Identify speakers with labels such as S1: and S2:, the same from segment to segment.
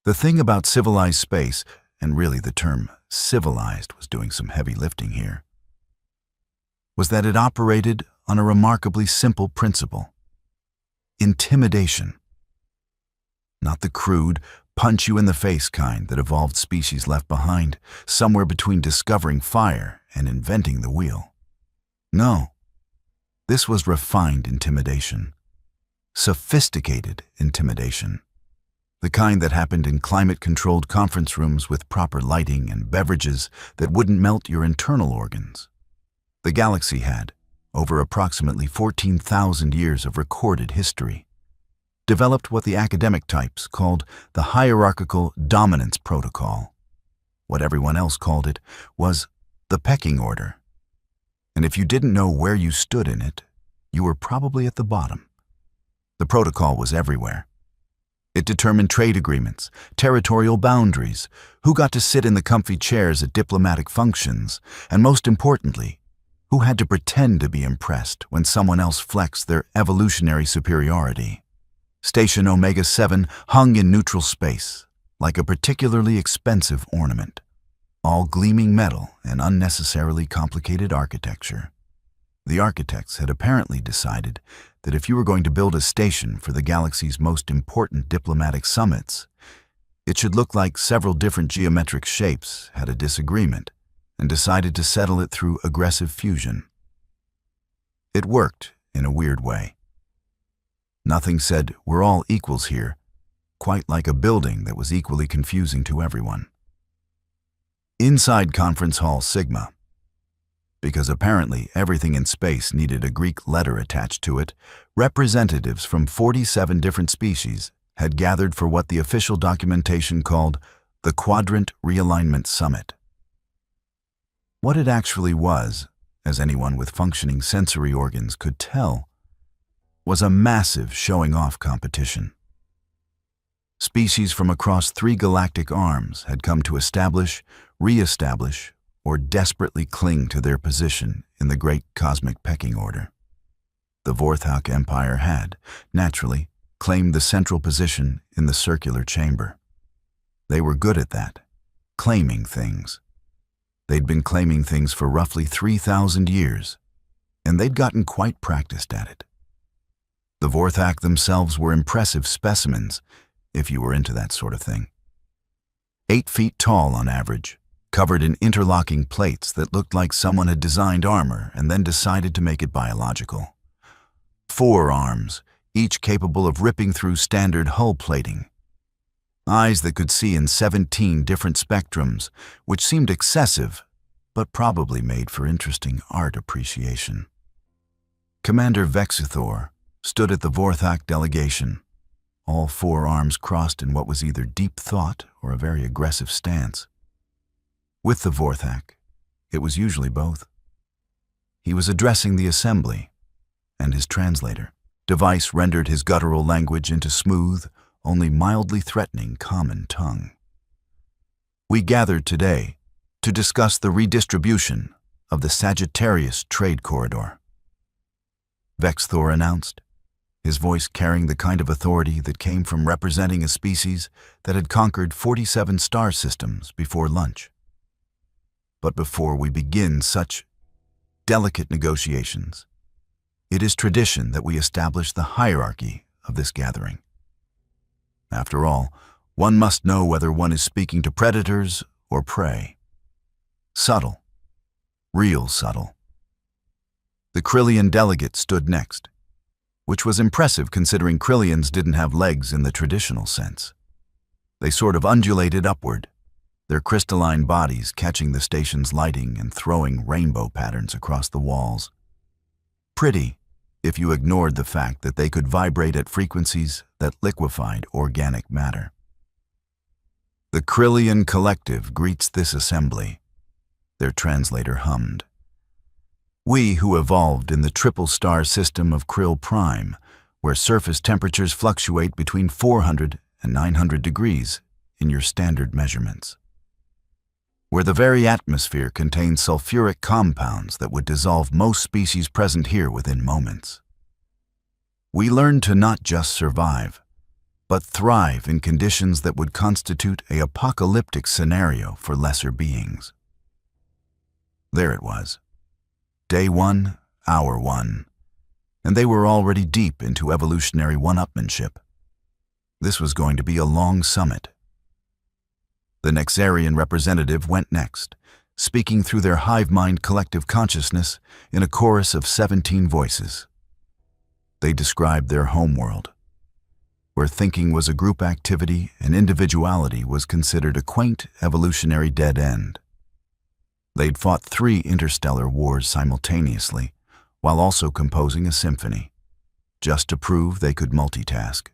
S1: The thing about civilized space, and really the term civilized was doing some heavy lifting here, was that it operated on a remarkably simple principle: intimidation. Not the crude, punch-you-in-the-face kind that evolved species left behind, somewhere between discovering fire and inventing the wheel. No, this was refined intimidation, sophisticated intimidation, the kind that happened in climate-controlled conference rooms with proper lighting and beverages that wouldn't melt your internal organs. The galaxy had, over approximately 14,000 years of recorded history, developed what the academic types called the hierarchical dominance protocol. What everyone else called it was the pecking order. And if you didn't know where you stood in it, you were probably at the bottom. The protocol was everywhere. It determined trade agreements, territorial boundaries, who got to sit in the comfy chairs at diplomatic functions, and most importantly, who had to pretend to be impressed when someone else flexed their evolutionary superiority. Station Omega-7 hung in neutral space, like a particularly expensive ornament, all gleaming metal and unnecessarily complicated architecture. The architects had apparently decided that if you were going to build a station for the galaxy's most important diplomatic summits, it should look like several different geometric shapes had a disagreement and decided to settle it through aggressive fusion. It worked in a weird way. Nothing said, "We're all equals here," quite like a building that was equally confusing to everyone. Inside Conference Hall Sigma, because apparently everything in space needed a Greek letter attached to it, representatives from 47 different species had gathered for what the official documentation called the Quadrant Realignment Summit. What it actually was, as anyone with functioning sensory organs could tell, was a massive showing-off competition. Species from across 3 galactic arms had come to establish, re-establish, or desperately cling to their position in the great cosmic pecking order. The Vorthok Empire had, naturally, claimed the central position in the circular chamber. They were good at that, claiming things. They'd been claiming things for roughly 3,000 years, and they'd gotten quite practiced at it. The Vorthok themselves were impressive specimens, if you were into that sort of thing. 8 feet tall on average, covered in interlocking plates that looked like someone had designed armor and then decided to make it biological. 4 arms, each capable of ripping through standard hull plating. Eyes that could see in 17 different spectrums, which seemed excessive, but probably made for interesting art appreciation. Commander Vexithor stood at the Vorthok delegation, all 4 arms crossed in what was either deep thought or a very aggressive stance. With the Vorthok, it was usually both. He was addressing the assembly, and his translator device rendered his guttural language into smooth, only mildly threatening common tongue. We gathered today to discuss the redistribution of the Sagittarius trade corridor, Vexithor announced, his voice carrying the kind of authority that came from representing a species that had conquered 47 star systems before lunch. But before we begin such delicate negotiations, it is tradition that we establish the hierarchy of this gathering. After all, one must know whether one is speaking to predators or prey. Subtle, real subtle. The Krillian delegate stood next, which was impressive considering Krillians didn't have legs in the traditional sense. They sort of undulated upward, their crystalline bodies catching the station's lighting and throwing rainbow patterns across the walls. Pretty, if you ignored the fact that they could vibrate at frequencies that liquefied organic matter. The Krillian Collective greets this assembly, their translator hummed. We who evolved in the triple star system of Krill Prime, where surface temperatures fluctuate between 400 and 900 degrees in your standard measurements. Where the very atmosphere contains sulfuric compounds that would dissolve most species present here within moments. We learned to not just survive, but thrive in conditions that would constitute an apocalyptic scenario for lesser beings. There it was. Day 1, hour 1, and they were already deep into evolutionary one-upmanship. This was going to be a long summit. The Nexarian representative went next, speaking through their hive-mind collective consciousness in a chorus of 17 voices. They described their homeworld, where thinking was a group activity and individuality was considered a quaint evolutionary dead end. They'd fought 3 interstellar wars simultaneously, while also composing a symphony, just to prove they could multitask.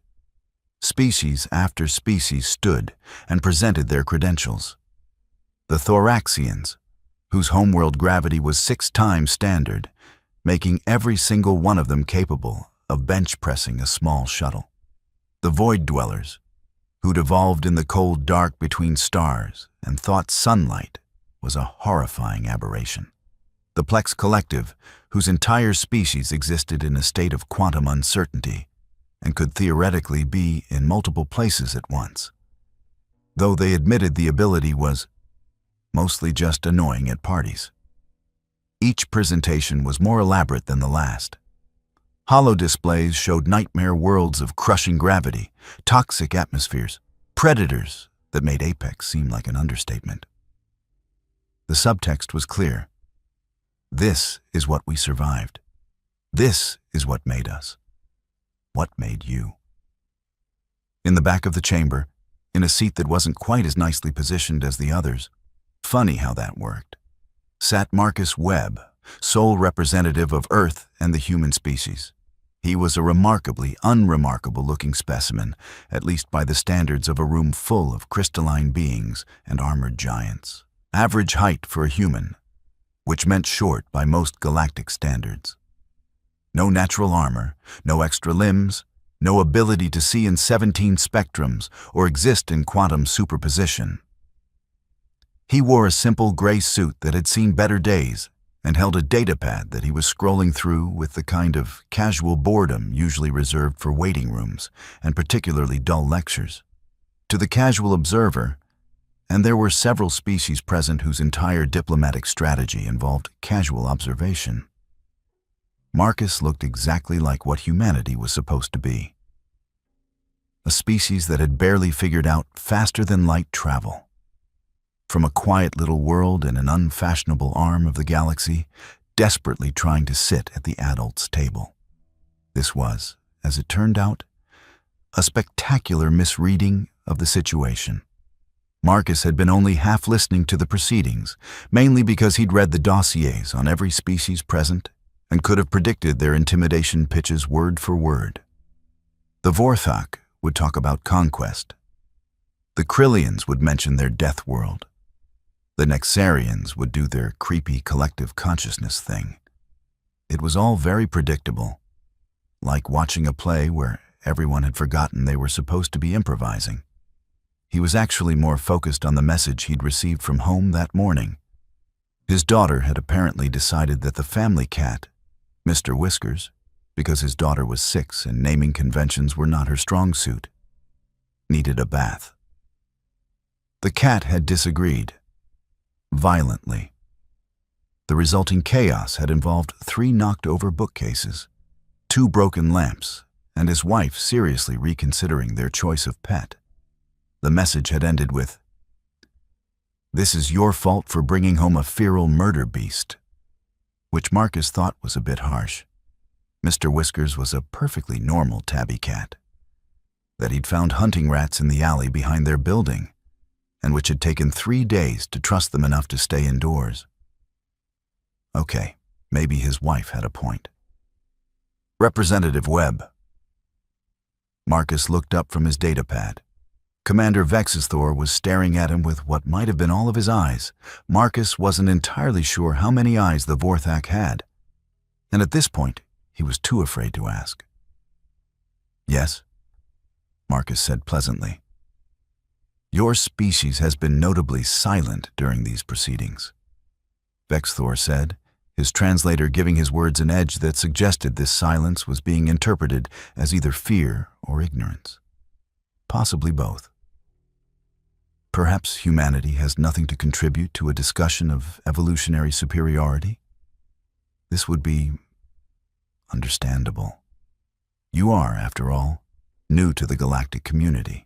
S1: Species after species stood and presented their credentials. The Thoraxians, whose homeworld gravity was 6 times standard, making every single one of them capable of bench-pressing a small shuttle. The Void Dwellers, who'd evolved in the cold dark between stars and thought sunlight was a horrifying aberration. The Plex Collective, whose entire species existed in a state of quantum uncertainty and could theoretically be in multiple places at once, though they admitted the ability was mostly just annoying at parties. Each presentation was more elaborate than the last. Holo displays showed nightmare worlds of crushing gravity, toxic atmospheres, predators that made Apex seem like an understatement. The subtext was clear. This is what we survived. This is what made us. What made you? In the back of the chamber, in a seat that wasn't quite as nicely positioned as the others, funny how that worked, sat Marcus Webb, sole representative of Earth and the human species. He was a remarkably unremarkable-looking specimen, at least by the standards of a room full of crystalline beings and armored giants. Average height for a human, which meant short by most galactic standards. No natural armor, no extra limbs, no ability to see in 17 spectrums or exist in quantum superposition. He wore a simple gray suit that had seen better days and held a datapad that he was scrolling through with the kind of casual boredom usually reserved for waiting rooms and particularly dull lectures. To the casual observer, and there were several species present whose entire diplomatic strategy involved casual observation, Marcus looked exactly like what humanity was supposed to be. A species that had barely figured out faster-than-light travel. From a quiet little world in an unfashionable arm of the galaxy, desperately trying to sit at the adults' table. This was, as it turned out, a spectacular misreading of the situation. Marcus had been only half listening to the proceedings, mainly because he'd read the dossiers on every species present and could have predicted their intimidation pitches word for word. The Vorthok would talk about conquest. The Krillians would mention their death world. The Nexarians would do their creepy collective consciousness thing. It was all very predictable, like watching a play where everyone had forgotten they were supposed to be improvising. He was actually more focused on the message he'd received from home that morning. His daughter had apparently decided that the family cat, Mr. Whiskers, because his daughter was 6 and naming conventions were not her strong suit, needed a bath. The cat had disagreed, violently. The resulting chaos had involved 3 knocked-over bookcases, 2 broken lamps, and his wife seriously reconsidering their choice of pet. The message had ended with, "This is your fault for bringing home a feral murder beast," which Marcus thought was a bit harsh. Mr. Whiskers was a perfectly normal tabby cat, that he'd found hunting rats in the alley behind their building, and which had taken 3 days to trust them enough to stay indoors. Okay, maybe his wife had a point. Representative Webb. Marcus looked up from his datapad. Commander Vexithor was staring at him with what might have been all of his eyes. Marcus wasn't entirely sure how many eyes the Vorthak had, and at this point, he was too afraid to ask. "Yes," Marcus said pleasantly. "Your species has been notably silent during these proceedings," Vexithor said, his translator giving his words an edge that suggested this silence was being interpreted as either fear or ignorance. Possibly both. Perhaps humanity has nothing to contribute to a discussion of evolutionary superiority? This would be understandable. You are, after all, new to the galactic community.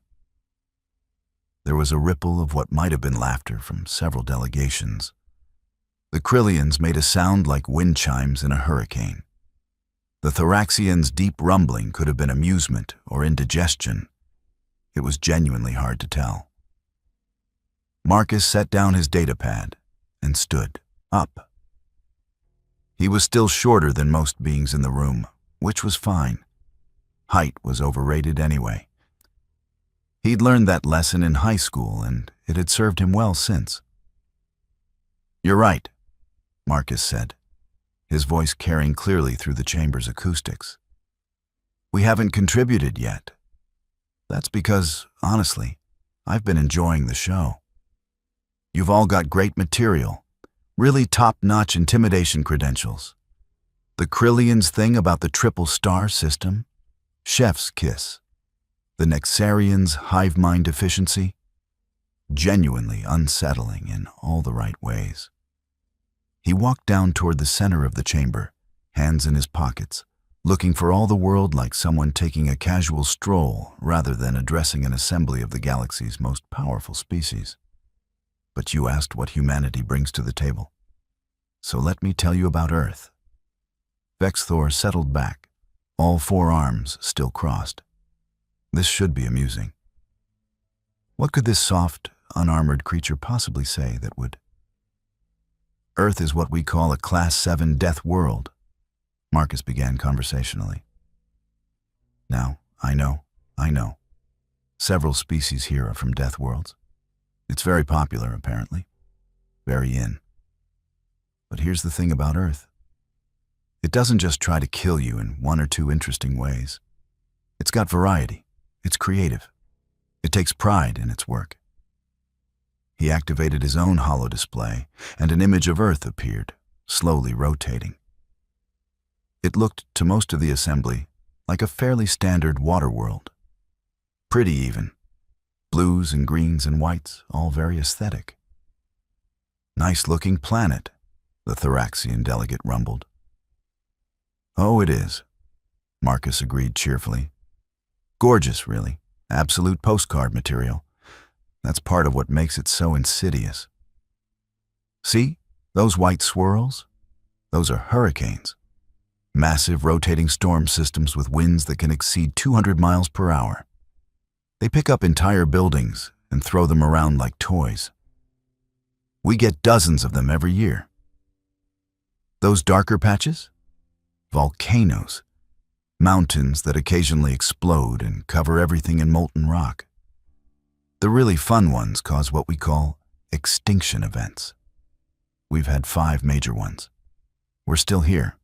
S1: There was a ripple of what might have been laughter from several delegations. The Krillians made a sound like wind chimes in a hurricane. The Thoraxians' deep rumbling could have been amusement or indigestion. It was genuinely hard to tell. Marcus set down his datapad and stood up. He was still shorter than most beings in the room, which was fine. Height was overrated anyway. He'd learned that lesson in high school, and it had served him well since. "You're right," Marcus said, his voice carrying clearly through the chamber's acoustics. "We haven't contributed yet. That's because, honestly, I've been enjoying the show. You've all got great material, really top-notch intimidation credentials. The Krillians' thing about the triple star system, chef's kiss. The Nexarians' hive mind efficiency, genuinely unsettling in all the right ways." He walked down toward the center of the chamber, hands in his pockets, looking for all the world like someone taking a casual stroll rather than addressing an assembly of the galaxy's most powerful species. "But you asked what humanity brings to the table. So let me tell you about Earth." Vexthor settled back, all four arms still crossed. This should be amusing. What could this soft, unarmored creature possibly say that would? "Earth is what we call a Class 7 death world," Marcus began conversationally. "Now, I know. Several species here are from death worlds. It's very popular, apparently. Very in. But here's the thing about Earth. It doesn't just try to kill you in one or two interesting ways. It's got variety. It's creative. It takes pride in its work." He activated his own holo display, and an image of Earth appeared, slowly rotating. It looked, to most of the assembly, like a fairly standard water world. Pretty even. Blues and greens and whites, all very aesthetic. "Nice-looking planet," the Thoraxian delegate rumbled. "Oh, it is," Marcus agreed cheerfully. "Gorgeous, really. Absolute postcard material. That's part of what makes it so insidious. See, those white swirls? Those are hurricanes. Massive rotating storm systems with winds that can exceed 200 miles per hour. They pick up entire buildings and throw them around like toys. We get dozens of them every year. Those darker patches? Volcanoes. Mountains that occasionally explode and cover everything in molten rock. The really fun ones cause what we call extinction events. We've had 5 major ones. We're still here."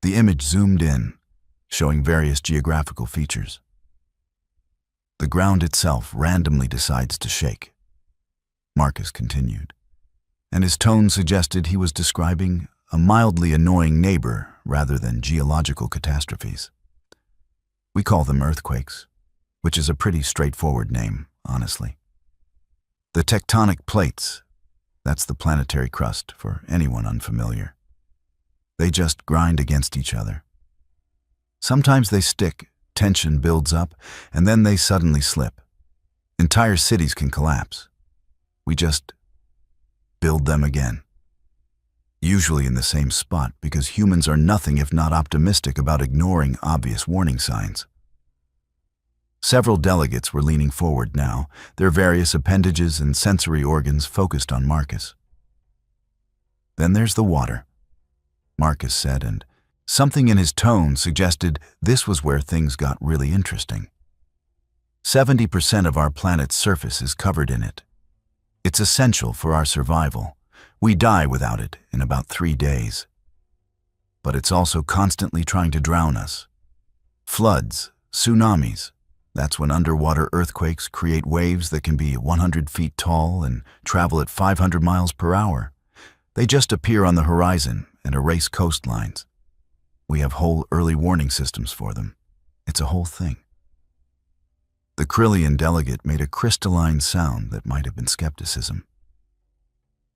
S1: The image zoomed in, showing various geographical features. "The ground itself randomly decides to shake," Marcus continued, and his tone suggested he was describing a mildly annoying neighbor rather than geological catastrophes. "We call them earthquakes, which is a pretty straightforward name, honestly. The tectonic plates, that's the planetary crust for anyone unfamiliar. They just grind against each other. Sometimes they stick, tension builds up, and then they suddenly slip. Entire cities can collapse. We just build them again. Usually in the same spot because humans are nothing if not optimistic about ignoring obvious warning signs." Several delegates were leaning forward now, their various appendages and sensory organs focused on Marcus. "Then there's the water," Marcus said, and something in his tone suggested this was where things got really interesting. 70% of our planet's surface is covered in it. It's essential for our survival. We die without it in about 3 days. But it's also constantly trying to drown us. Floods, tsunamis, that's when underwater earthquakes create waves that can be 100 feet tall and travel at 500 miles per hour. They just appear on the horizon and erase coastlines. We have whole early warning systems for them. It's a whole thing. The Krillian delegate made a crystalline sound that might have been skepticism.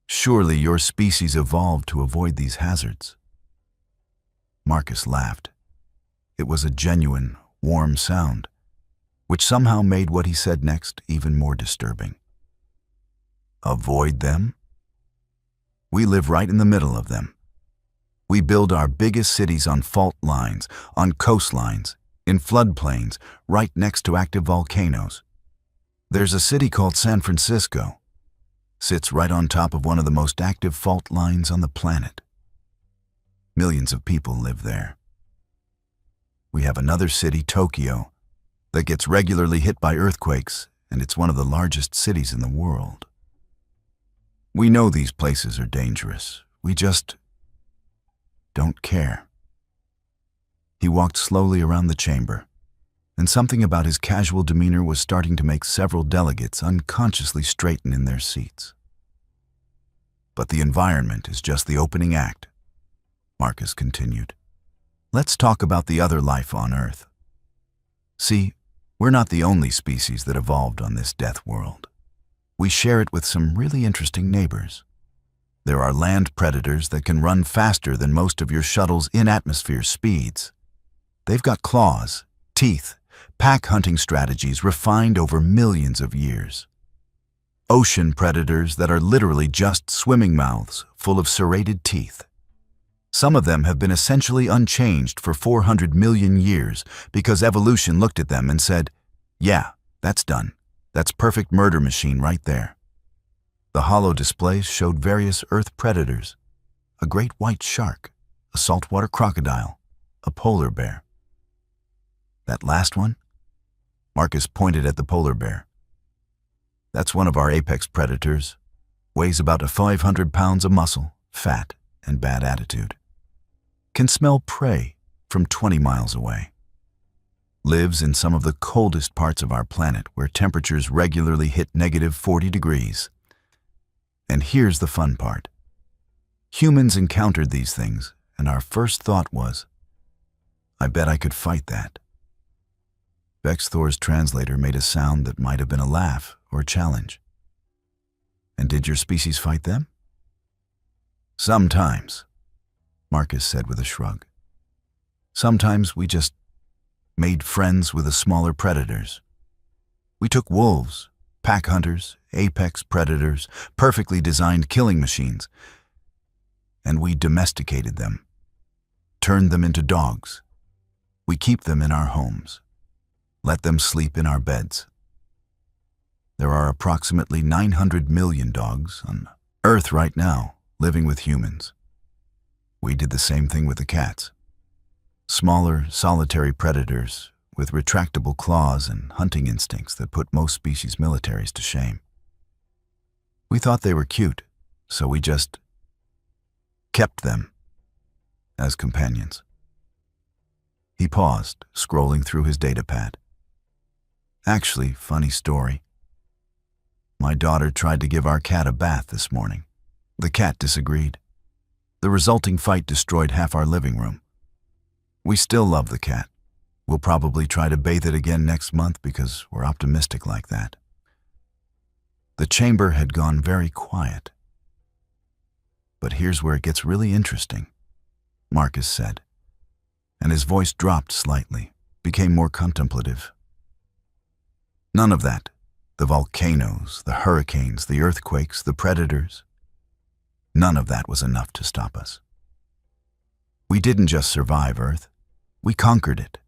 S1: Surely your species evolved to avoid these hazards. Marcus laughed. It was a genuine, warm sound, which somehow made what he said next even more disturbing. Avoid them? We live right in the middle of them. We build our biggest cities on fault lines, on coastlines, in floodplains, right next to active volcanoes. There's a city called San Francisco. Sits right on top of one of the most active fault lines on the planet. Millions of people live there. We have another city, Tokyo, that gets regularly hit by earthquakes, and it's one of the largest cities in the world. We know these places are dangerous. We just don't care. He walked slowly around the chamber, and something about his casual demeanor was starting to make several delegates unconsciously straighten in their seats. But the environment is just the opening act, Marcus continued. Let's talk about the other life on Earth. See, we're not the only species that evolved on this death world. We share it with some really interesting neighbors. There are land predators that can run faster than most of your shuttle's in-atmosphere speeds. They've got claws, teeth, pack hunting strategies refined over millions of years. Ocean predators that are literally just swimming mouths full of serrated teeth. Some of them have been essentially unchanged for 400 million years because evolution looked at them and said, yeah, that's done. That's perfect murder machine right there. The hollow displays showed various Earth predators, a great white shark, a saltwater crocodile, a polar bear. That last one? Marcus pointed at the polar bear. That's one of our apex predators, weighs about 500 pounds of muscle, fat, and bad attitude. Can smell prey from 20 miles away. Lives in some of the coldest parts of our planet where temperatures regularly hit -40 degrees. And here's the fun part. Humans encountered these things, and our first thought was, I bet I could fight that. Vexthor's translator made a sound that might have been a laugh or a challenge. And did your species fight them? Sometimes, Marcus said with a shrug. Sometimes we just made friends with the smaller predators. We took wolves, pack hunters, apex predators, perfectly designed killing machines, and we domesticated them, turned them into dogs. We keep them in our homes. Let them sleep in our beds. There are approximately 900 million dogs on Earth right now, living with humans. We did the same thing with the cats. Smaller, solitary predators with retractable claws and hunting instincts that put most species militaries to shame. We thought they were cute, so we just kept them as companions. He paused, scrolling through his datapad. Actually, funny story. My daughter tried to give our cat a bath this morning. The cat disagreed. The resulting fight destroyed half our living room. We still love the cat. We'll probably try to bathe it again next month because we're optimistic like that. The chamber had gone very quiet. But here's where it gets really interesting, Marcus said, and his voice dropped slightly, became more contemplative. None of that, the volcanoes, the hurricanes, the earthquakes, the predators, none of that was enough to stop us. We didn't just survive Earth, we conquered it.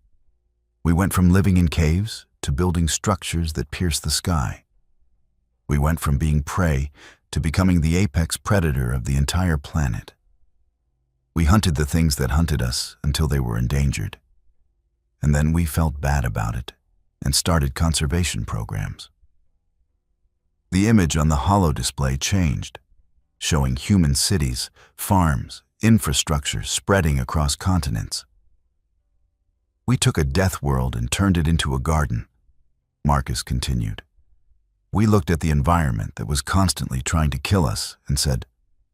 S1: We went from living in caves to building structures that pierce the sky. We went from being prey to becoming the apex predator of the entire planet. We hunted the things that hunted us until they were endangered. And then we felt bad about it and started conservation programs. The image on the holo display changed, showing human cities, farms, infrastructure spreading across continents. We took a death world and turned it into a garden, Marcus continued. We looked at the environment that was constantly trying to kill us and said,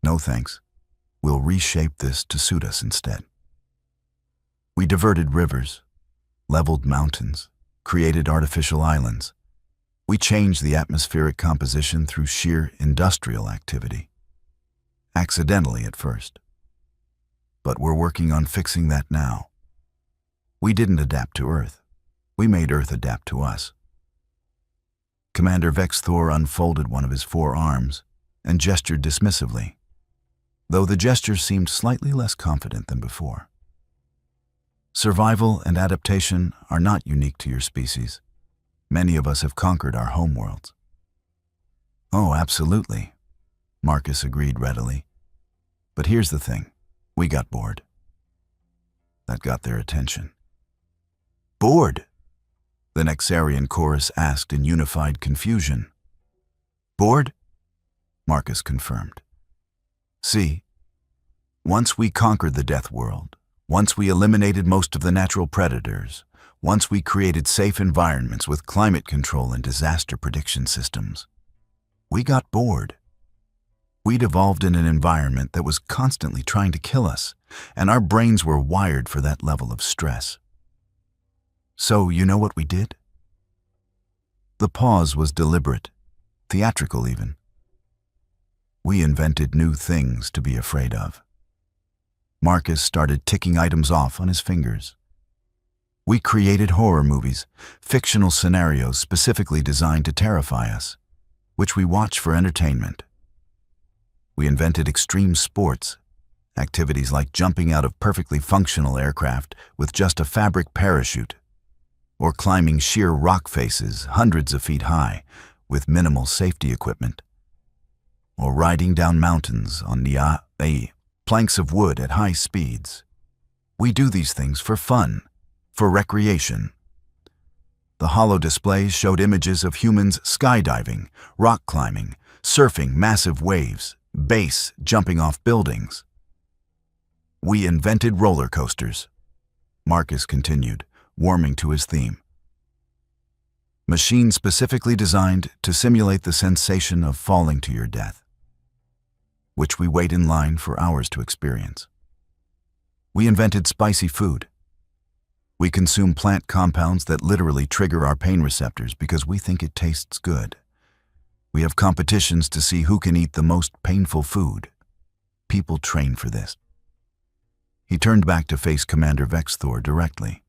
S1: no thanks, we'll reshape this to suit us instead. We diverted rivers, leveled mountains, created artificial islands. We changed the atmospheric composition through sheer industrial activity. Accidentally at first. But we're working on fixing that now. We didn't adapt to Earth. We made Earth adapt to us. Commander Vex Thor unfolded one of his forearms and gestured dismissively, though the gesture seemed slightly less confident than before. Survival and adaptation are not unique to your species. Many of us have conquered our homeworlds. Oh, absolutely, Marcus agreed readily. But here's the thing, we got bored. That got their attention. Bored? The Nexarian chorus asked in unified confusion. Bored? Marcus confirmed. See, once we conquered the Death World, once we eliminated most of the natural predators, once we created safe environments with climate control and disaster prediction systems, we got bored. We'd evolved in an environment that was constantly trying to kill us, and our brains were wired for that level of stress. So, you know what we did? The pause was deliberate, theatrical even. We invented new things to be afraid of. Marcus started ticking items off on his fingers. We created horror movies, fictional scenarios specifically designed to terrify us, which we watch for entertainment. We invented extreme sports, activities like jumping out of perfectly functional aircraft with just a fabric parachute, or climbing sheer rock faces hundreds of feet high with minimal safety equipment, or riding down mountains on planks of wood at high speeds. We do these things for fun, for recreation. The holo displays showed images of humans skydiving, rock climbing, surfing massive waves, base jumping off buildings. We invented roller coasters, Marcus continued, warming to his theme. Machines specifically designed to simulate the sensation of falling to your death, which we wait in line for hours to experience. We invented spicy food. We consume plant compounds that literally trigger our pain receptors because we think it tastes good. We have competitions to see who can eat the most painful food. People train for this. He turned back to face Commander Vex Thor directly.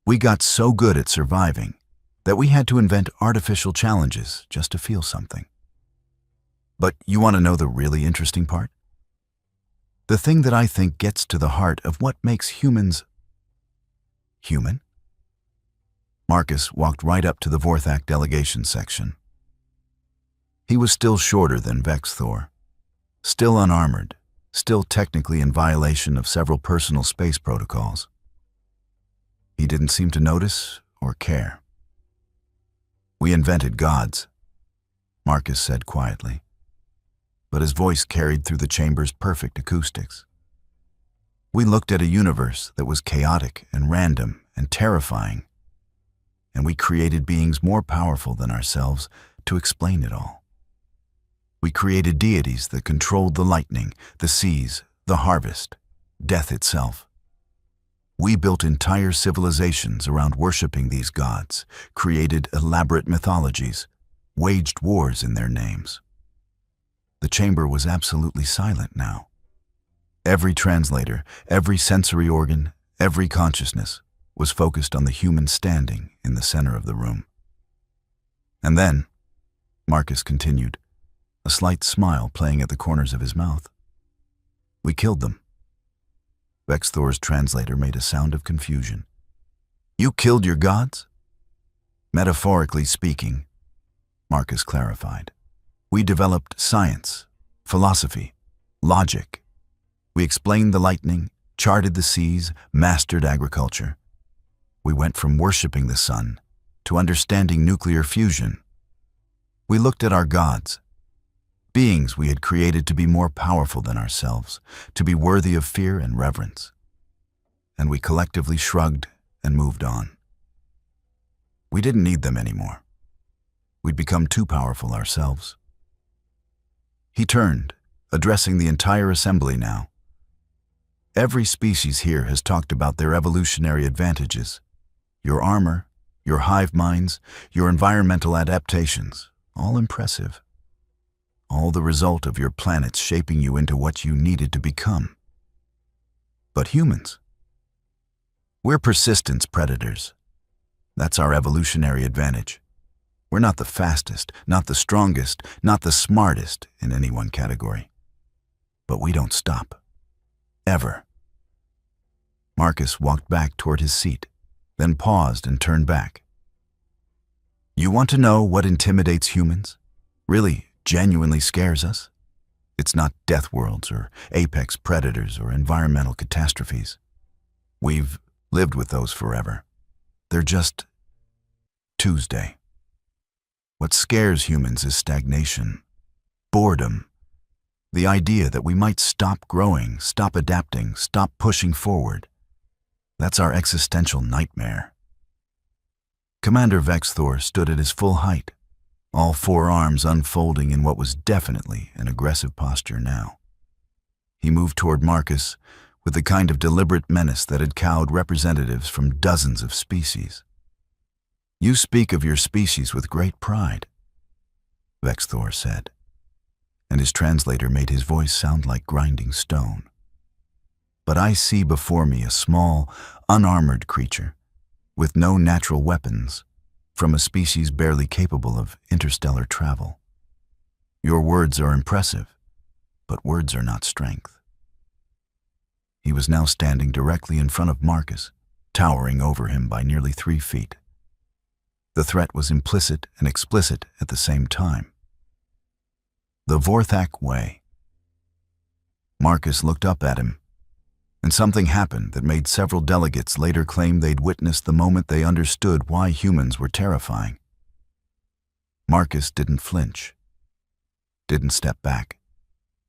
S1: We got so good at surviving that we had to invent artificial challenges just to feel something. But you want to know the really interesting part? The thing that I think gets to the heart of what makes humans human? Marcus walked right up to the Vorthak delegation section. He was still shorter than Vex Thor, still unarmored, still technically in violation of several personal space protocols. He didn't seem to notice or care. We invented gods, Marcus said quietly, but his voice carried through the chamber's perfect acoustics. We looked at a universe that was chaotic and random and terrifying, and we created beings more powerful than ourselves to explain it all. We created deities that controlled the lightning, the seas, the harvest, death itself. We built entire civilizations around worshiping these gods, created elaborate mythologies, waged wars in their names. The chamber was absolutely silent now. Every translator, every sensory organ, every consciousness was focused on the human standing in the center of the room. And then, Marcus continued, a slight smile playing at the corners of his mouth. We killed them. Vex Thor's translator made a sound of confusion. You killed your gods? Metaphorically speaking, Marcus clarified. We developed science, philosophy, logic. We explained the lightning, charted the seas, mastered agriculture. We went from worshiping the sun to understanding nuclear fusion. We looked at our gods, beings we had created to be more powerful than ourselves, to be worthy of fear and reverence. And we collectively shrugged and moved on. We didn't need them anymore. We'd become too powerful ourselves. He turned, addressing the entire assembly now. Every species here has talked about their evolutionary advantages. Your armor, your hive minds, your environmental adaptations, all impressive. All the result of your planets shaping you into what you needed to become. But humans? We're persistence predators. That's our evolutionary advantage. We're not the fastest, not the strongest, not the smartest in any one category. But we don't stop. Ever. Marcus walked back toward his seat, then paused and turned back. You want to know what intimidates humans? Really, genuinely scares us? It's not death worlds or apex predators or environmental catastrophes. We've lived with those forever. They're just Tuesday. What scares humans is stagnation, boredom, the idea that we might stop growing, stop adapting, stop pushing forward. That's our existential nightmare. Commander Vexthor stood at his full height, all four arms unfolding in what was definitely an aggressive posture now. He moved toward Marcus with the kind of deliberate menace that had cowed representatives from dozens of species. You speak of your species with great pride, Vexthor said, and his translator made his voice sound like grinding stone. But I see before me a small, unarmored creature with no natural weapons, from a species barely capable of interstellar travel. Your words are impressive, but words are not strength. He was now standing directly in front of Marcus, towering over him by nearly 3 feet. The threat was implicit and explicit at the same time. The Vorthak way. Marcus looked up at him, and something happened that made several delegates later claim they'd witnessed the moment they understood why humans were terrifying. Marcus didn't flinch, didn't step back,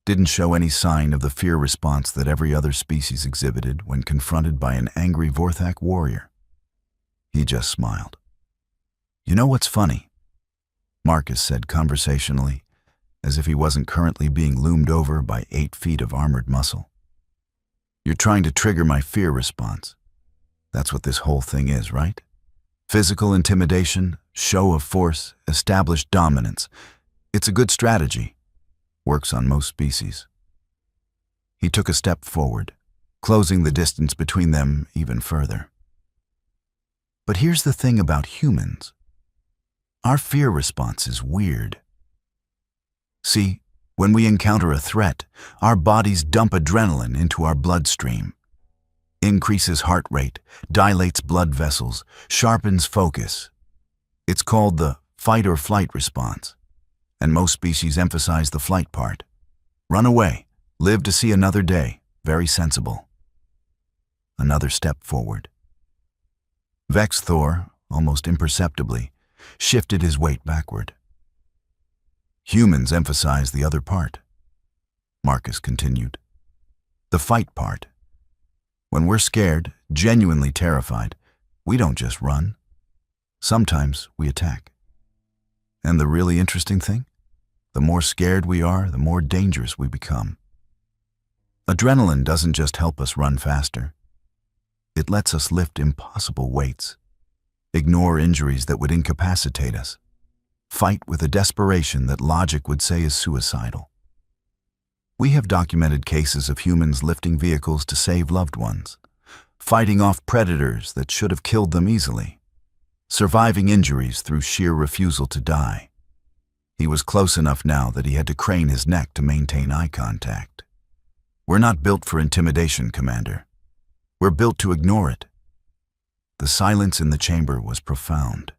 S1: didn't show any sign of the fear response that every other species exhibited when confronted by an angry Vorthak warrior. He just smiled. You know what's funny? Marcus said conversationally, as if he wasn't currently being loomed over by 8 feet of armored muscle. You're trying to trigger my fear response. That's what this whole thing is, right? Physical intimidation, show of force, established dominance. It's a good strategy. Works on most species. He took a step forward, closing the distance between them even further. But here's the thing about humans. Our fear response is weird. See, when we encounter a threat, our bodies dump adrenaline into our bloodstream. Increases heart rate, dilates blood vessels, sharpens focus. It's called the fight or flight response, and most species emphasize the flight part. Run away, live to see another day, very sensible. Another step forward. Vexthor, almost imperceptibly, shifted his weight backward. Humans emphasize the other part, Marcus continued. The fight part. When we're scared, genuinely terrified, we don't just run. Sometimes we attack. And the really interesting thing? The more scared we are, the more dangerous we become. Adrenaline doesn't just help us run faster. It lets us lift impossible weights, ignore injuries that would incapacitate us, fight with a desperation that logic would say is suicidal. We have documented cases of humans lifting vehicles to save loved ones, fighting off predators that should have killed them easily, surviving injuries through sheer refusal to die. He was close enough now that he had to crane his neck to maintain eye contact. We're not built for intimidation, Commander. We're built to ignore it. The silence in the chamber was profound.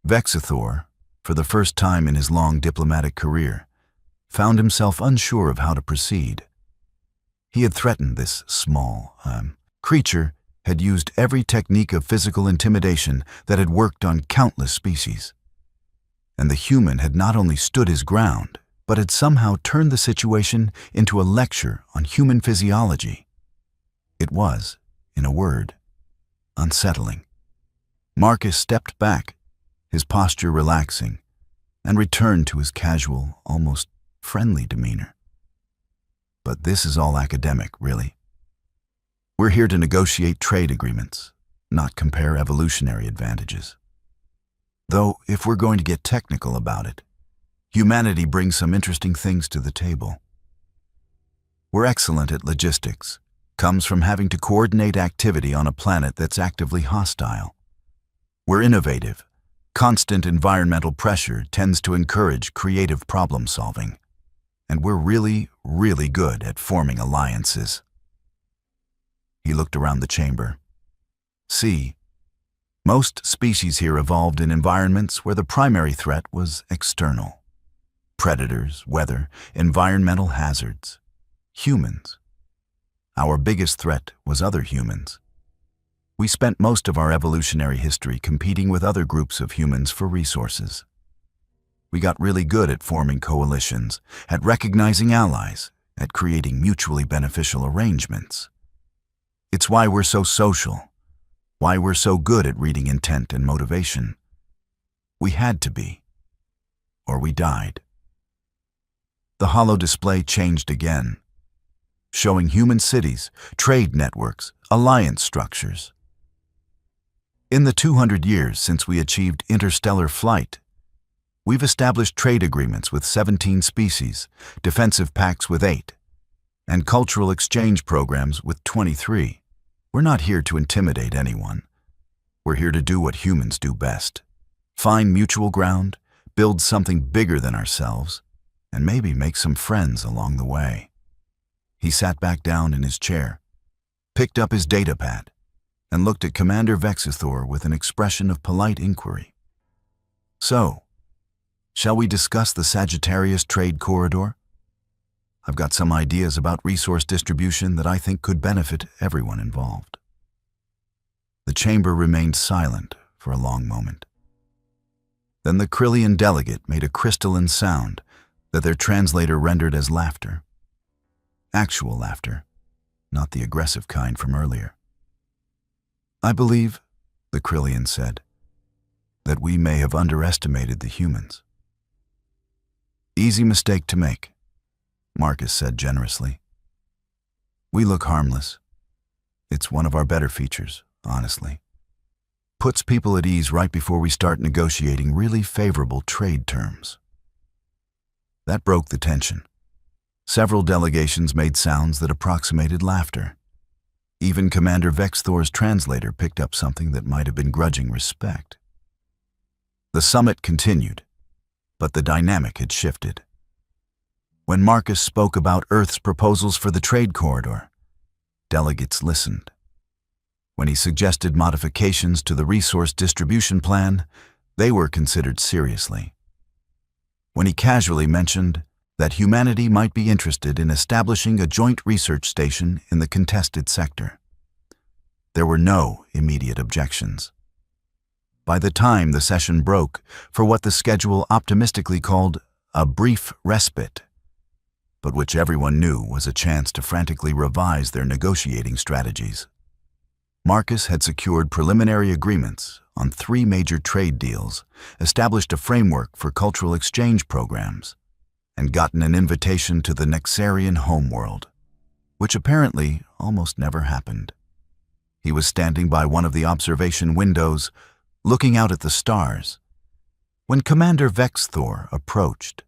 S1: Vexthor, for the first time in his long diplomatic career, found himself unsure of how to proceed. He had threatened this small creature, had used every technique of physical intimidation that had worked on countless species. And the human had not only stood his ground, but had somehow turned the situation into a lecture on human physiology. It was, in a word, unsettling. Marcus stepped back, his posture relaxing, and returned to his casual, almost friendly demeanor. But this is all academic, really. We're here to negotiate trade agreements, not compare evolutionary advantages. Though, if we're going to get technical about it, humanity brings some interesting things to the table. We're excellent at logistics. Comes from having to coordinate activity on a planet that's actively hostile. We're innovative. Constant environmental pressure tends to encourage creative problem solving. And we're really, really good at forming alliances. He looked around the chamber. See, most species here evolved in environments where the primary threat was external. Predators, weather, environmental hazards. Humans. Our biggest threat was other humans. We spent most of our evolutionary history competing with other groups of humans for resources. We got really good at forming coalitions, at recognizing allies, at creating mutually beneficial arrangements. It's why we're so social, why we're so good at reading intent and motivation. We had to be, or we died. The holo display changed again, showing human cities, trade networks, alliance structures. In the 200 years since we achieved interstellar flight, we've established trade agreements with 17 species, defensive pacts with 8, and cultural exchange programs with 23. We're not here to intimidate anyone. We're here to do what humans do best. Find mutual ground, build something bigger than ourselves, and maybe make some friends along the way. He sat back down in his chair, picked up his datapad, and looked at Commander Vexithor with an expression of polite inquiry. So, shall we discuss the Sagittarius trade corridor? I've got some ideas about resource distribution that I think could benefit everyone involved. The chamber remained silent for a long moment. Then the Krillian delegate made a crystalline sound that their translator rendered as laughter. Actual laughter, not the aggressive kind from earlier. I believe, the Krillian said, that we may have underestimated the humans. Easy mistake to make, Marcus said generously. We look harmless. It's one of our better features, honestly. Puts people at ease right before we start negotiating really favorable trade terms. That broke the tension. Several delegations made sounds that approximated laughter. Even Commander Vexthor's translator picked up something that might have been grudging respect. The summit continued, but the dynamic had shifted. When Marcus spoke about Earth's proposals for the trade corridor, delegates listened. When he suggested modifications to the resource distribution plan, they were considered seriously. When he casually mentioned that humanity might be interested in establishing a joint research station in the contested sector, there were no immediate objections. By the time the session broke for what the schedule optimistically called a brief respite, but which everyone knew was a chance to frantically revise their negotiating strategies, Marcus had secured preliminary agreements on 3 major trade deals, established a framework for cultural exchange programs, and gotten an invitation to the Nexarian homeworld, which apparently almost never happened. He was standing by one of the observation windows, looking out at the stars, when Commander Vexthor approached.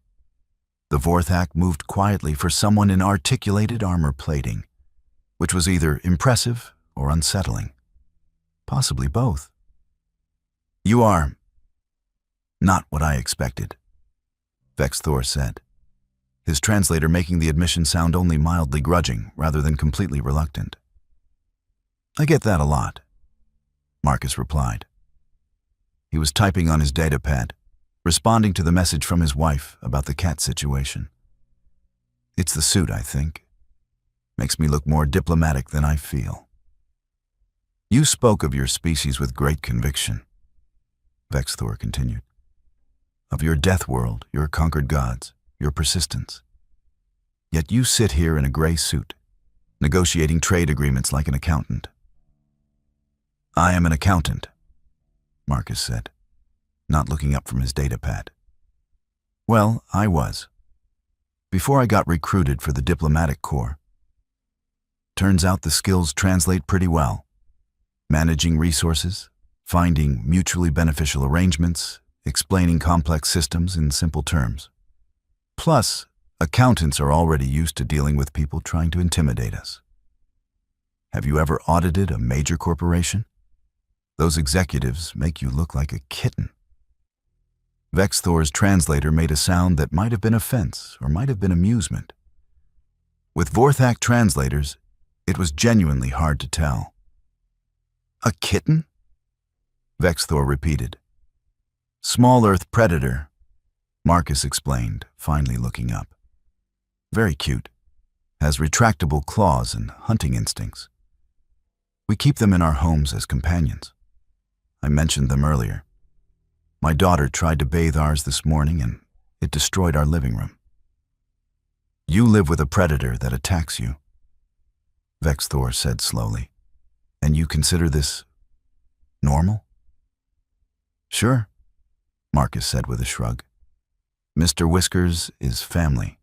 S1: The Vorthak moved quietly for someone in articulated armor plating, which was either impressive or unsettling. Possibly both. You are not what I expected, Vexthor said, his translator making the admission sound only mildly grudging rather than completely reluctant. I get that a lot, Marcus replied. He was typing on his datapad, responding to the message from his wife about the cat situation. It's the suit, I think. Makes me look more diplomatic than I feel. You spoke of your species with great conviction, Vexthor continued. Of your death world, your conquered gods, your persistence. Yet you sit here in a gray suit, negotiating trade agreements like an accountant. I am an accountant, Marcus said, not looking up from his datapad. Well, I was. Before I got recruited for the diplomatic corps. Turns out the skills translate pretty well. Managing resources, finding mutually beneficial arrangements, explaining complex systems in simple terms. Plus, accountants are already used to dealing with people trying to intimidate us. Have you ever audited a major corporation? Those executives make you look like a kitten. Vexthor's translator made a sound that might have been offense or might have been amusement. With Vorthak translators, it was genuinely hard to tell. A kitten? Vexthor repeated. Small Earth predator, Marcus explained, finally looking up. Very cute. Has retractable claws and hunting instincts. We keep them in our homes as companions. I mentioned them earlier. My daughter tried to bathe ours this morning and it destroyed our living room. You live with a predator that attacks you, Vexthor said slowly. And you consider this normal? Sure, Marcus said with a shrug. Mr. Whiskers is family.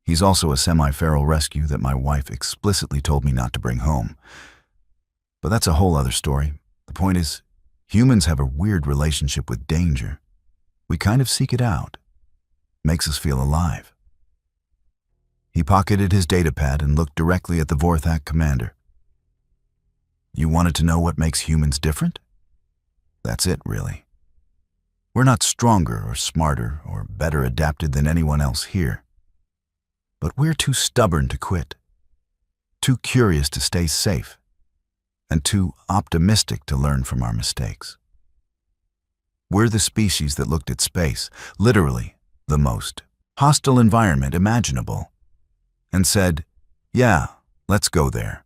S1: He's also a semi-feral rescue that my wife explicitly told me not to bring home. But that's a whole other story. The point is, humans have a weird relationship with danger. We kind of seek it out. Makes us feel alive. He pocketed his datapad and looked directly at the Vorthak commander. You wanted to know what makes humans different? That's it, really. We're not stronger or smarter or better adapted than anyone else here. But we're too stubborn to quit, too curious to stay safe, and too optimistic to learn from our mistakes. We're the species that looked at space, literally the most hostile environment imaginable, and said, yeah, let's go there.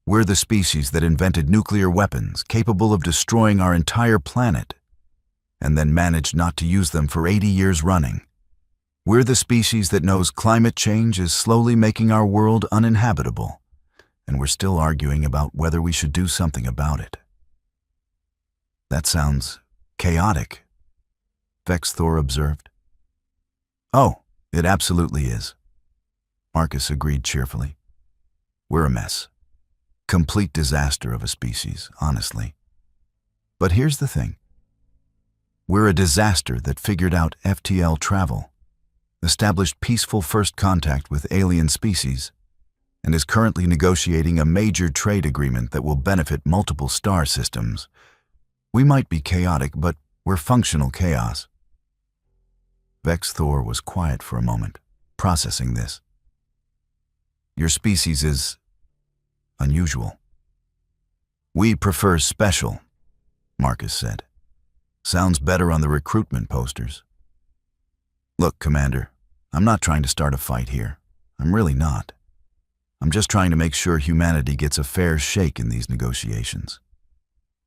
S1: We're the species that invented nuclear weapons capable of destroying our entire planet, and then managed not to use them for 80 years running. We're the species that knows climate change is slowly making our world uninhabitable, and we're still arguing about whether we should do something about it. That sounds chaotic, Vexthor observed. Oh, it absolutely is, Marcus agreed cheerfully. We're a mess. Complete disaster of a species, honestly. But here's the thing. We're a disaster that figured out FTL travel, established peaceful first contact with alien species, and is currently negotiating a major trade agreement that will benefit multiple star systems. We might be chaotic, but we're functional chaos. Vexthor was quiet for a moment, processing this. Your species is unusual. We prefer special, Marcus said. Sounds better on the recruitment posters. Look, Commander, I'm not trying to start a fight here. I'm really not. I'm just trying to make sure humanity gets a fair shake in these negotiations.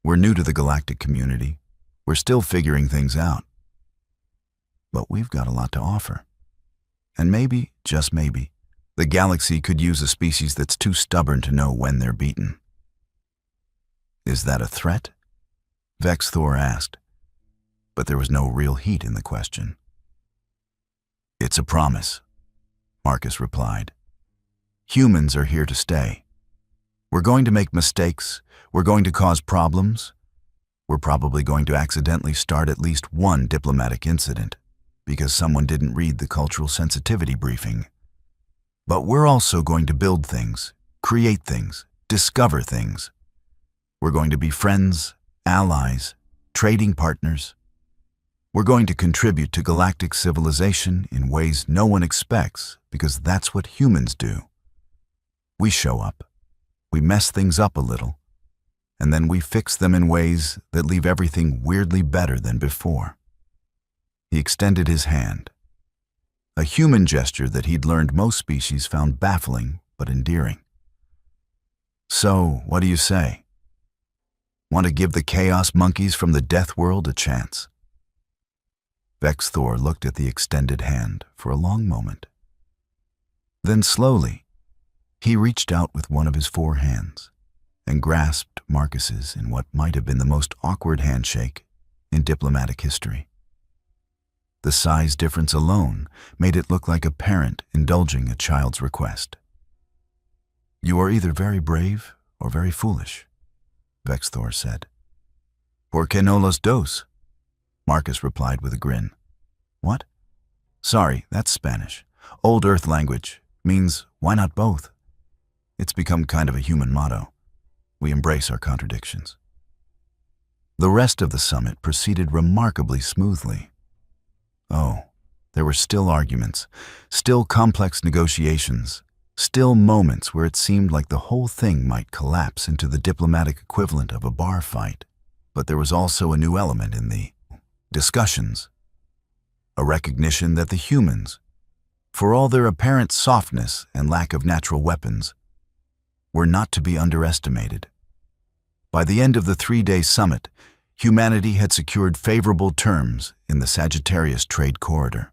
S1: We're new to the galactic community. We're still figuring things out. But we've got a lot to offer. And maybe, just maybe, the galaxy could use a species that's too stubborn to know when they're beaten. Is that a threat? Vexthor asked, but there was no real heat in the question. It's a promise, Marcus replied. Humans are here to stay. We're going to make mistakes, we're going to cause problems, we're probably going to accidentally start at least one diplomatic incident because someone didn't read the cultural sensitivity briefing. But we're also going to build things, create things, discover things. We're going to be friends, allies, trading partners. We're going to contribute to galactic civilization in ways no one expects because that's what humans do. We show up, we mess things up a little, and then we fix them in ways that leave everything weirdly better than before. He extended his hand, a human gesture that he'd learned most species found baffling but endearing. So, what do you say? Want to give the chaos monkeys from the death world a chance? Vexthor looked at the extended hand for a long moment. Then slowly, he reached out with one of his 4 hands and grasped Marcus's in what might have been the most awkward handshake in diplomatic history. The size difference alone made it look like a parent indulging a child's request. You are either very brave or very foolish, Vexthor said. ¿Por qué no los dos? Marcus replied with a grin. What? Sorry, that's Spanish. Old Earth language. Means, why not both? It's become kind of a human motto. We embrace our contradictions. The rest of the summit proceeded remarkably smoothly. Oh, there were still arguments, still complex negotiations, still moments where it seemed like the whole thing might collapse into the diplomatic equivalent of a bar fight. But there was also a new element in the discussions, a recognition that the humans, for all their apparent softness and lack of natural weapons, were not to be underestimated. By the end of the 3-day summit, humanity had secured favorable terms in the Sagittarius Trade Corridor,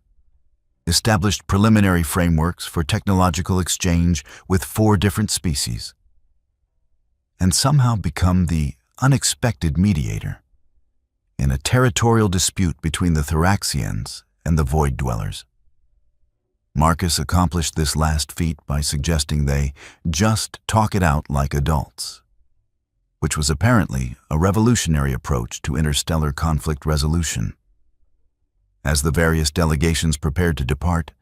S1: established preliminary frameworks for technological exchange with 4 different species, and somehow become the unexpected mediator in a territorial dispute between the Thoraxians and the Void Dwellers. Marcus accomplished this last feat by suggesting they just talk it out like adults, which was apparently a revolutionary approach to interstellar conflict resolution. As the various delegations prepared to depart,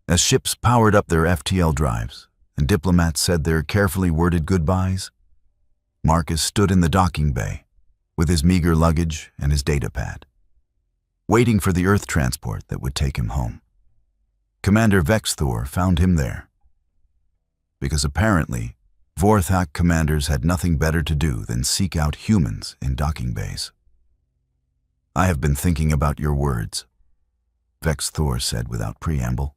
S1: as ships powered up their FTL drives and diplomats said their carefully worded goodbyes, Marcus stood in the docking bay with his meager luggage and his datapad, waiting for the Earth transport that would take him home. Commander Vexthor found him there, because apparently Vorthak commanders had nothing better to do than seek out humans in docking bays. I have been thinking about your words, Vexthor said without preamble.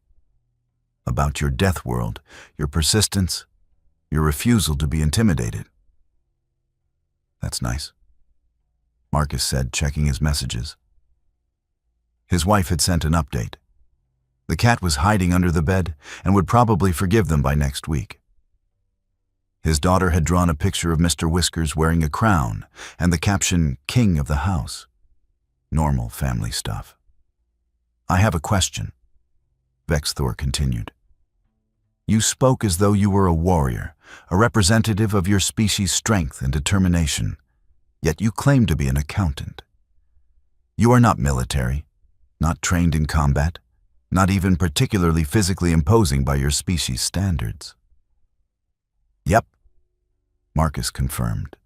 S1: About your death world, your persistence, your refusal to be intimidated. That's nice, Marcus said, checking his messages. His wife had sent an update. The cat was hiding under the bed and would probably forgive them by next week. His daughter had drawn a picture of Mr. Whiskers wearing a crown and the caption, "King of the House." Normal family stuff. I have a question, Vexthor continued. You spoke as though you were a warrior, a representative of your species' strength and determination, yet you claim to be an accountant. You are not military, not trained in combat, not even particularly physically imposing by your species' standards. Yep, Marcus confirmed,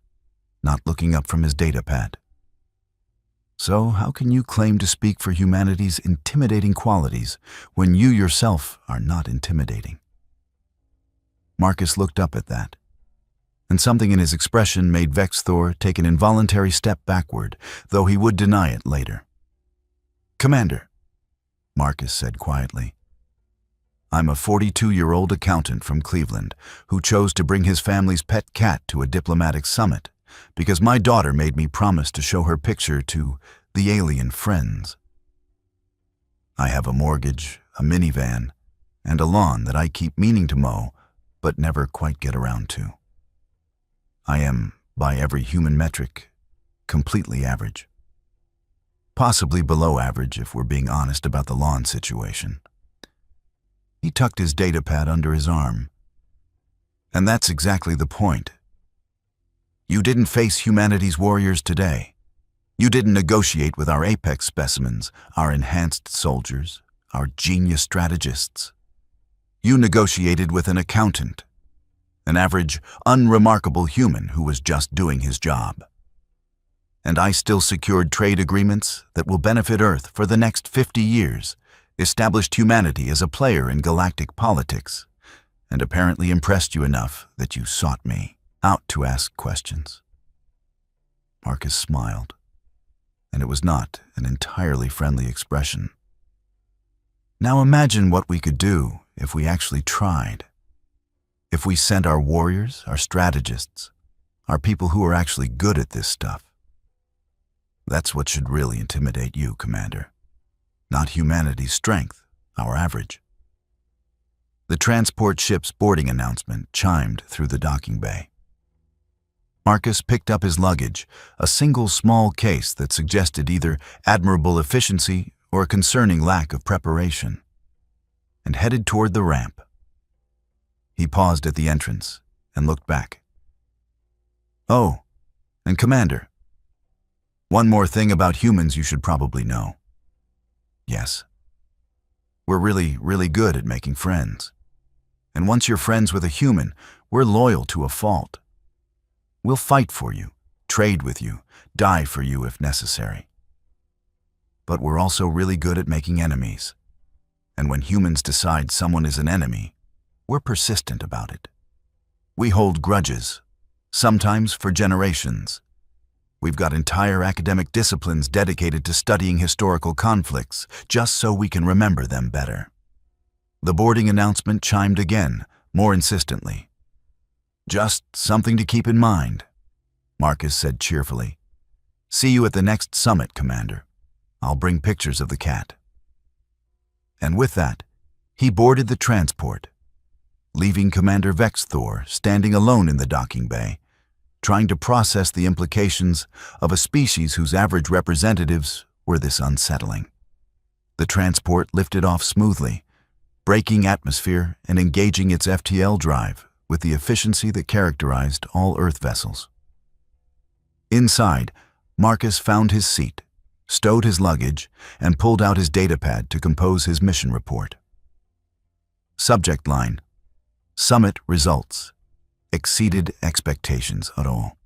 S1: not looking up from his datapad. So how can you claim to speak for humanity's intimidating qualities when you yourself are not intimidating? Marcus looked up at that, and something in his expression made Vexthor take an involuntary step backward, though he would deny it later. Commander, Marcus said quietly, I'm a 42-year-old accountant from Cleveland who chose to bring his family's pet cat to a diplomatic summit because my daughter made me promise to show her picture to the alien friends. I have a mortgage, a minivan, and a lawn that I keep meaning to mow but never quite get around to. I am, by every human metric, completely average. Possibly below average if we're being honest about the lawn situation. He tucked his datapad under his arm. And that's exactly the point. You didn't face humanity's warriors today. You didn't negotiate with our apex specimens, our enhanced soldiers, our genius strategists. You negotiated with an accountant, an average, unremarkable human who was just doing his job. And I still secured trade agreements that will benefit Earth for the next 50 years, established humanity as a player in galactic politics, and apparently impressed you enough that you sought me out to ask questions. Marcus smiled, and it was not an entirely friendly expression. Now imagine what we could do if we actually tried. If we sent our warriors, our strategists, our people who are actually good at this stuff. That's what should really intimidate you, Commander. Not humanity's strength, our average. The transport ship's boarding announcement chimed through the docking bay. Marcus picked up his luggage, a single small case that suggested either admirable efficiency or a concerning lack of preparation, and headed toward the ramp. He paused at the entrance and looked back. Oh, and Commander, One more thing about humans you should probably know. Yes, we're really good at making friends. And once you're friends with a human, we're loyal to a fault. We'll fight for you, trade with you, die for you if necessary. But we're also really good at making enemies. And when humans decide someone is an enemy, we're persistent about it. We hold grudges, sometimes for generations. We've got entire academic disciplines dedicated to studying historical conflicts, just so we can remember them better. The boarding announcement chimed again, more insistently. "Just something to keep in mind," Marcus said cheerfully. "See you at the next summit, Commander. I'll bring pictures of the cat." And with that, he boarded the transport, leaving Commander Vexthor standing alone in the docking bay, trying to process the implications of a species whose average representatives were this unsettling. The transport lifted off smoothly, braking atmosphere and engaging its FTL drive with the efficiency that characterized all Earth vessels. Inside, Marcus found his seat, stowed his luggage, and pulled out his datapad to compose his mission report. Subject line: Summit results. Exceeded expectations at all.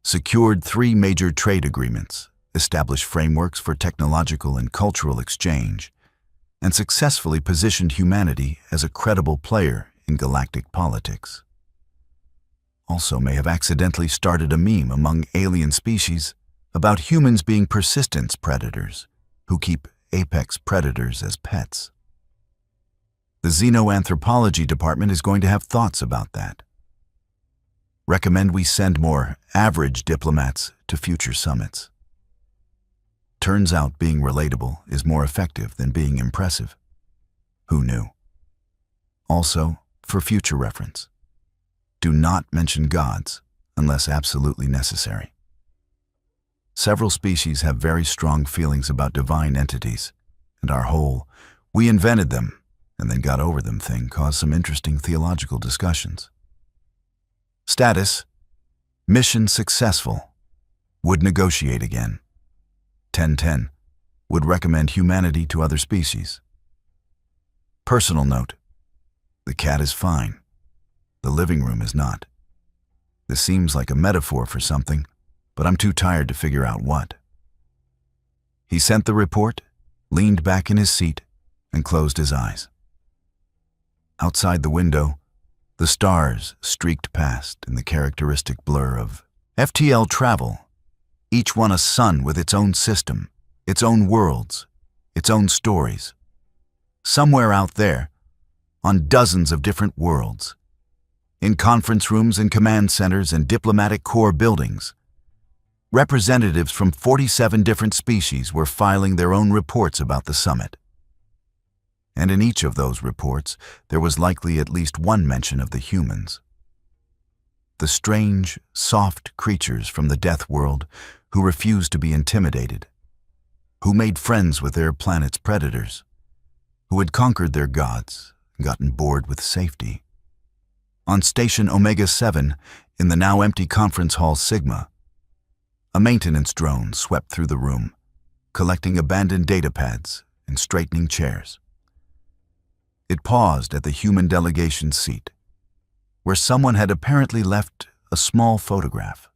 S1: Secured 3 major trade agreements, established frameworks for technological and cultural exchange, and successfully positioned humanity as a credible player in galactic politics. Also may have accidentally started a meme among alien species about humans being persistence predators who keep apex predators as pets. The xenoanthropology department is going to have thoughts about that. Recommend we send more average diplomats to future summits. Turns out being relatable is more effective than being impressive. Who knew? Also, for future reference, do not mention gods unless absolutely necessary. Several species have very strong feelings about divine entities, and our whole "we invented them and then got over them" thing caused some interesting theological discussions. Status: mission successful. Would negotiate again. 1010. Would recommend humanity to other species. Personal note: the cat is fine. The living room is not. This seems like a metaphor for something, but I'm too tired to figure out what. He sent the report, leaned back in his seat, and closed his eyes. Outside the window, the stars streaked past in the characteristic blur of FTL travel, each one a sun with its own system, its own worlds, its own stories. Somewhere out there, on dozens of different worlds, in conference rooms and command centers and diplomatic corps buildings, representatives from 47 different species were filing their own reports about the summit. And in each of those reports, there was likely at least one mention of the humans. The strange, soft creatures from the death world who refused to be intimidated, who made friends with their planet's predators, who had conquered their gods and gotten bored with safety. On Station Omega-7, in the now empty conference hall Sigma, a maintenance drone swept through the room, collecting abandoned datapads and straightening chairs. It paused at the human delegation's seat, where someone had apparently left a small photograph.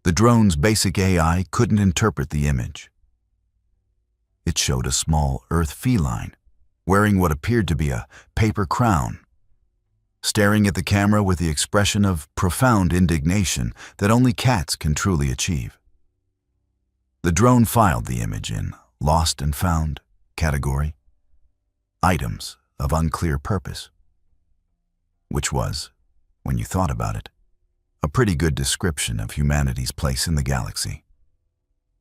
S1: The drone's basic AI couldn't interpret the image. It showed a small Earth feline, wearing what appeared to be a paper crown, staring at the camera with the expression of profound indignation that only cats can truly achieve. The drone filed the image in Lost and Found category, items of unclear purpose, which was, when you thought about it, a pretty good description of humanity's place in the galaxy.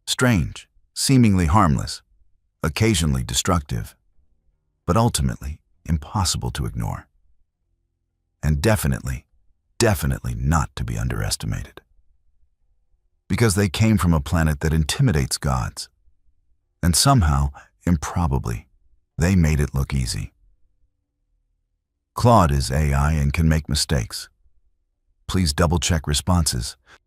S1: Strange, seemingly harmless, occasionally destructive, but ultimately impossible to ignore. And definitely not to be underestimated. Because they came from a planet that intimidates gods, and somehow, improbably, they made it look easy. Claude is AI and can make mistakes. Please double-check responses.